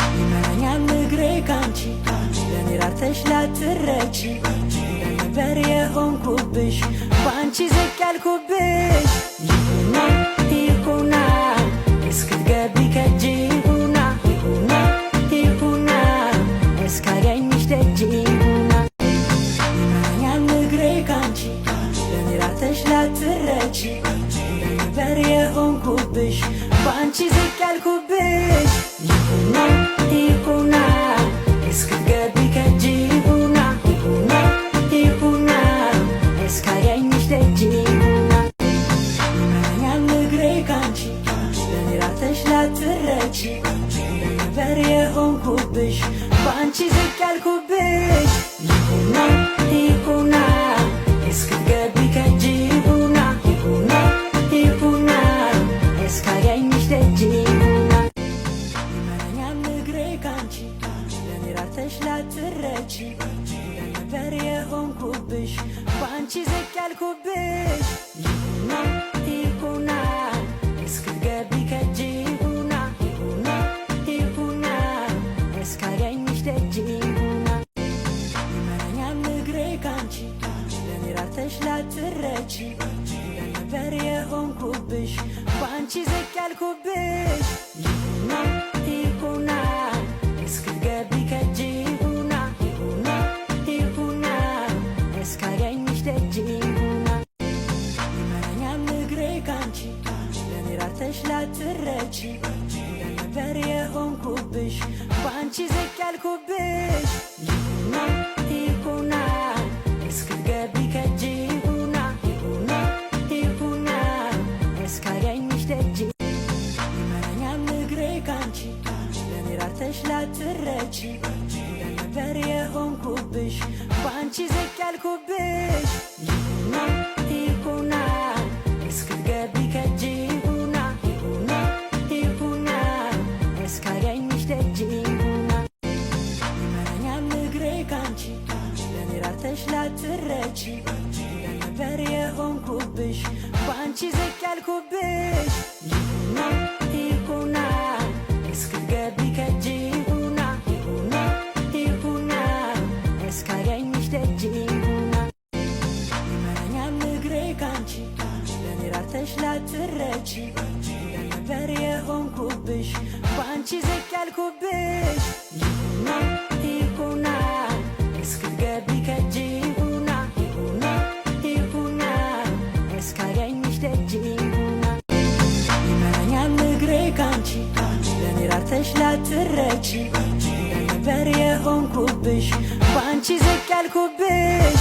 ይመራኛል እግሬ ካንቺ ለኔ ራርተሽ ላትረቺ ነበር የሆንኩብሽ በአንቺ ዝቅ ያልኩብሽ ይሁና ይሁና እስክትገቢ ከእጄ ይሁና ይሁና ይሁና እስካገኝሽ ደጅ ይሁና ይመራኛል እግሬ ካንቺ ለኔ ራርተሽ ላትረቺ ነበር የሆንኩብሽ በአንቺ ዝቅ ያልኩብሽ ይሁና ይሁና እስክትገቢ ከእጄ ይሁና ይሁና ይሁና እስካገኝሽ ደጅ ይሁና ይመራኛል እግሬ ካንቺ ለኔ ራርተሽ ላትረቺ ነበር የሆንኩብሽ በአንቺ ዝቅ ያልኩብሽ ይሁና ይሁና እስክትገቢ ከእጄ ይሁና ይሁና ይሁና እስካገኝሽ ደጅ ይሁና ይመራኛል እግሬ ካንቺ ለኔ ራርተሽ ላትረቺ ነበር የሆንኩብሽ በአንቺ ዝቅ ያልኩብሽ ይሁና ይሁና እስክትገቢ ከእጄ ይሁና ይሁና ይሁና እስካገኝሽ ደጅ ይሁና ይመራኛል እግሬ ካንቺ ለኔ ራርተሽ ላትረቺ ነበር የሆንኩብሽ በአንቺ ዝቅ ያልኩብሽ ይሁና ይሁና እስክትገቢ ከእጄ ይሁና ይሁና ይሁና እስካገኝሽ ደጅ ይሁና ይመራኛል እግሬ ካንቺ ለኔ ራርተሽ ላትረቺ ነበር የሆንኩብሽ በአንቺ ዝቅ ያልኩብሽ ይሁና ይሁና እስክትገቢ ከእጄ ይሁና ይሁና ይሁና እስካገኝሽ ደጅ ይመራኛል እግሬ ካንቺ ለኔ ራርተሽ ላትረቺ ነበር የሆንኩብሽ በአንቺ ዝቅ ያልኩብሽ ይሁና ይሁና እስክትገቢ ከእጄ ይሁና ይሁና ይሁና እስካገኝሽ ደጅ ይሁና ይመራኛል እግሬ ካንቺ ለኔ ራርተሽ ላትረቺ ነበር የሆንኩብሽ በአንቺ ዝቅ ያልኩብሽ ይሁና ይሁና እስክትገቢ ከእጄ ይሁና ይሁና ይሁና እስካገኝሽ ደጅ ይሁና ይመራኛል እግሬ ካንቺ ለኔ ራርተሽ ላትረቺ ነበር የሆንኩብሽ በአንቺ ዝቅ ያልኩብሽ ይሁና ይሁና እስክትገቢ ከእጄ ይሁና ይሁና ይሁና እስካገኝሽ ደጅ ይሁና ይመራኛል እግሬ ካንቺ ለኔ ራርተሽ ላትረቺ ነበር የሆንኩብሽ በአንቺ ዝቅ ያልኩብሽ